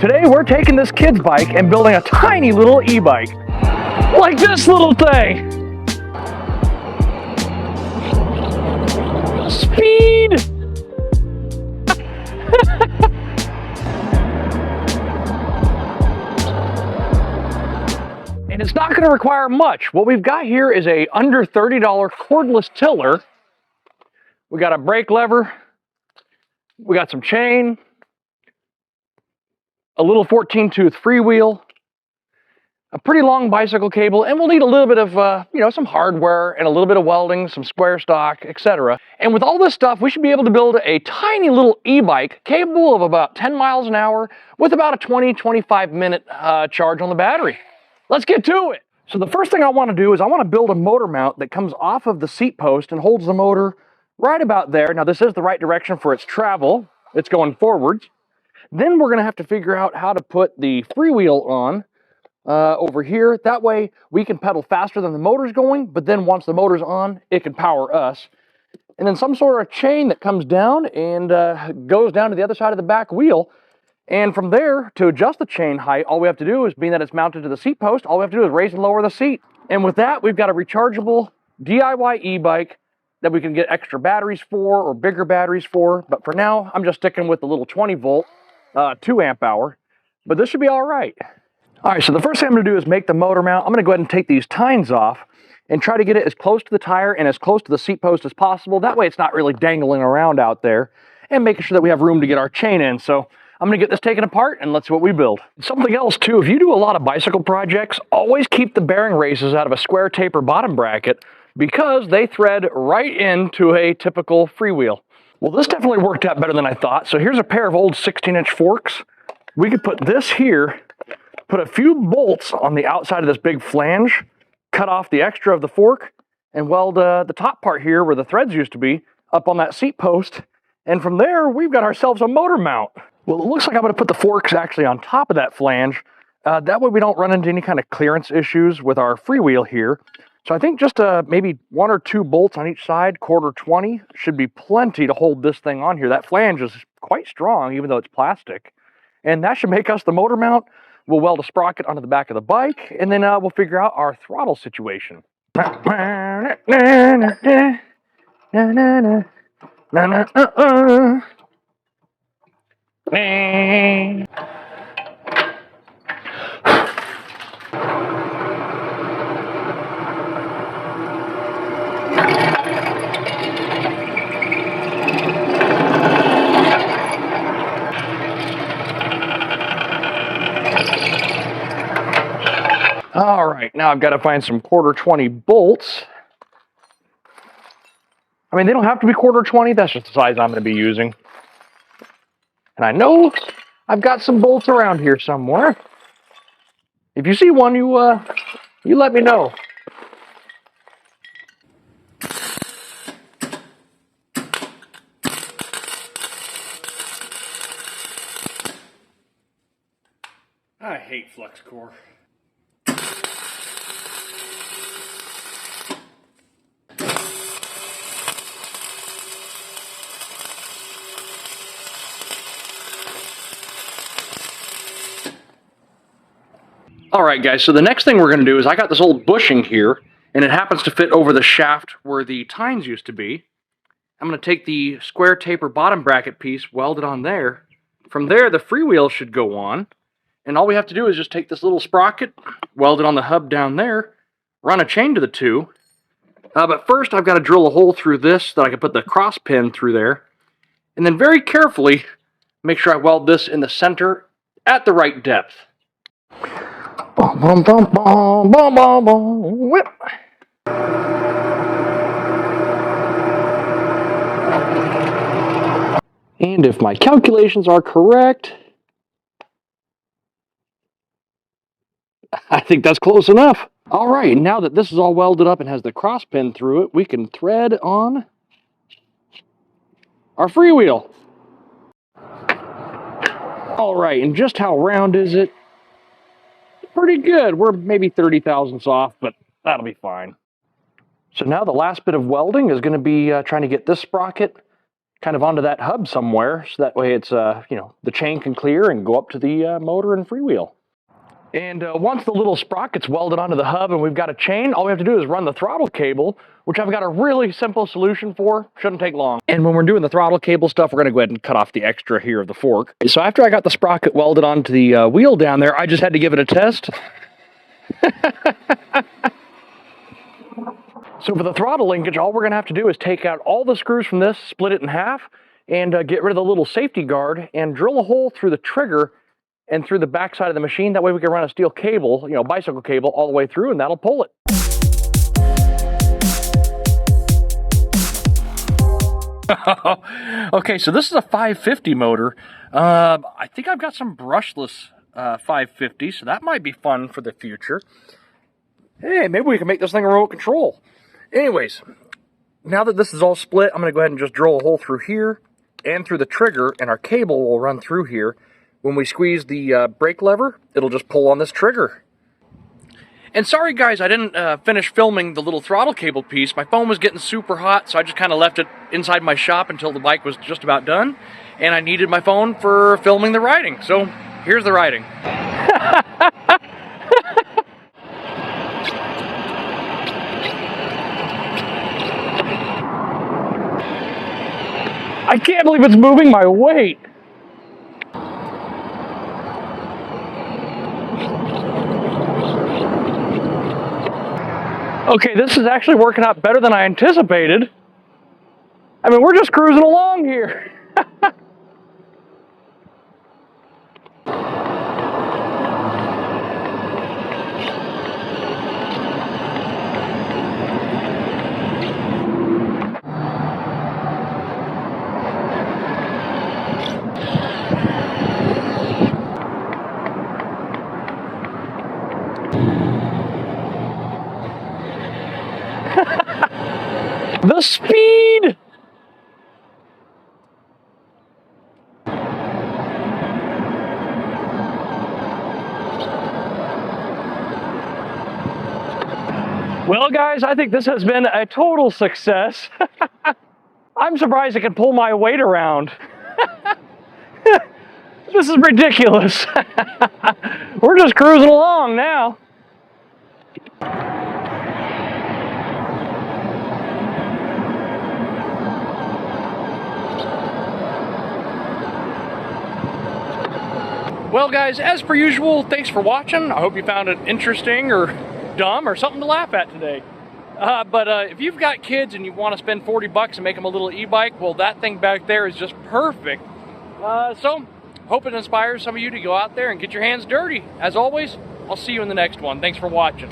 Today we're taking this kid's bike and building a tiny little e-bike. Like this little thing. Speed! And it's not going to require much. What we've got here is a under $30 cordless tiller. We got a brake lever. We got some chain. A little 14-tooth freewheel. A pretty long bicycle cable, and we'll need a little bit of, some hardware and a little bit of welding, some square stock, etc. And with all this stuff, we should be able to build a tiny little e-bike capable of about 10 miles an hour with about a 20-25 minute charge on the battery. Let's get to it. So the first thing I want to do is I want to build a motor mount that comes off of the seat post and holds the motor right about there. Now this is the right direction for its travel. It's going forwards. Then we're going to have to figure out how to put the freewheel on over here. That way we can pedal faster than the motor's going, but then once the motor's on, it can power us. And then some sort of chain that comes down and goes down to the other side of the back wheel. And from there, to adjust the chain height, all we have to do is, being that it's mounted to the seat post, all we have to do is raise and lower the seat. And with that, we've got a rechargeable DIY e-bike that we can get extra batteries for or bigger batteries for. But for now, I'm just sticking with the little 20 volt, 2 amp hour. But this should be all right. All right, so the first thing I'm going to do is make the motor mount. I'm going to go ahead and take these tines off and try to get it as close to the tire and as close to the seat post as possible. That way it's not really dangling around out there, and making sure that we have room to get our chain in. So I'm going to get this taken apart and let's see what we build. Something else too, if you do a lot of bicycle projects, always keep the bearing races out of a square taper bottom bracket because they thread right into a typical freewheel. Well, this definitely worked out better than I thought. So here's a pair of old 16-inch forks. We could put this here, put a few bolts on the outside of this big flange, cut off the extra of the fork, and weld the top part here where the threads used to be up on that seat post. And from there, we've got ourselves a motor mount. Well, it looks like I'm going to put the forks actually on top of that flange. That way we don't run into any kind of clearance issues with our freewheel here. So I think just maybe 1 or 2 bolts on each side, 1/4-20, should be plenty to hold this thing on here. That flange is quite strong, even though it's plastic. And that should make us the motor mount. We'll weld a sprocket onto the back of the bike, and then we'll figure out our throttle situation. All right, now I've got to find some 1/4-20 bolts. I mean, they don't have to be 1/4-20, that's just the size I'm going to be using. And I know I've got some bolts around here somewhere. If you see one, you let me know. I hate flux core. All right, guys, so the next thing we're going to do is I got this old bushing here, and it happens to fit over the shaft where the tines used to be. I'm going to take the square taper bottom bracket piece, weld it on there. From there, the freewheel should go on, and all we have to do is just take this little sprocket, weld it on the hub down there, run a chain to the two. But first, I've got to drill a hole through this that I can put the cross pin through there, and then very carefully make sure I weld this in the center at the right depth. Bum, bum, bum, bum, bum, bum, bum, whip. And if my calculations are correct, I think that's close enough. All right, now that this is all welded up and has the cross pin through it, we can thread on our freewheel. All right, and just how round is it? Pretty good. We're maybe 30 thousandths off, but that'll be fine. So now the last bit of welding is going to be trying to get this sprocket kind of onto that hub somewhere, so that way it's, you know, the chain can clear and go up to the motor and freewheel. And once the little sprocket's welded onto the hub and we've got a chain, all we have to do is run the throttle cable, which I've got a really simple solution for. Shouldn't take long. And when we're doing the throttle cable stuff, we're going to go ahead and cut off the extra here of the fork. So after I got the sprocket welded onto the wheel down there, I just had to give it a test. So for the throttle linkage, all we're going to have to do is take out all the screws from this, split it in half, and get rid of the little safety guard and drill a hole through the trigger and through the back side of the machine. That way we can run a steel cable, you know, bicycle cable, all the way through, and that'll pull it. Okay, so this is a 550 motor. I think I've got some brushless 550, so that might be fun for the future. Hey, maybe we can make this thing a remote control. Anyways, now that this is all split, I'm going to go ahead and just drill a hole through here and through the trigger, and our cable will run through here. When we squeeze the brake lever, it'll just pull on this trigger. And sorry guys, I didn't finish filming the little throttle cable piece. My phone was getting super hot, so I just kind of left it inside my shop until the bike was just about done. And I needed my phone for filming the riding. So here's the riding. I can't believe it's moving my weight. Okay, this is actually working out better than I anticipated. I mean, we're just cruising along here. The speed! Well guys, I think this has been a total success. I'm surprised I can pull my weight around. This is ridiculous. We're just cruising along now. Well guys, as per usual, thanks for watching. I hope you found it interesting or dumb or something to laugh at today. But if you've got kids and you want to spend 40 bucks and make them a little e-bike, well, that thing back there is just perfect. So, hope it inspires some of you to go out there and get your hands dirty. As always, I'll see you in the next one. Thanks for watching.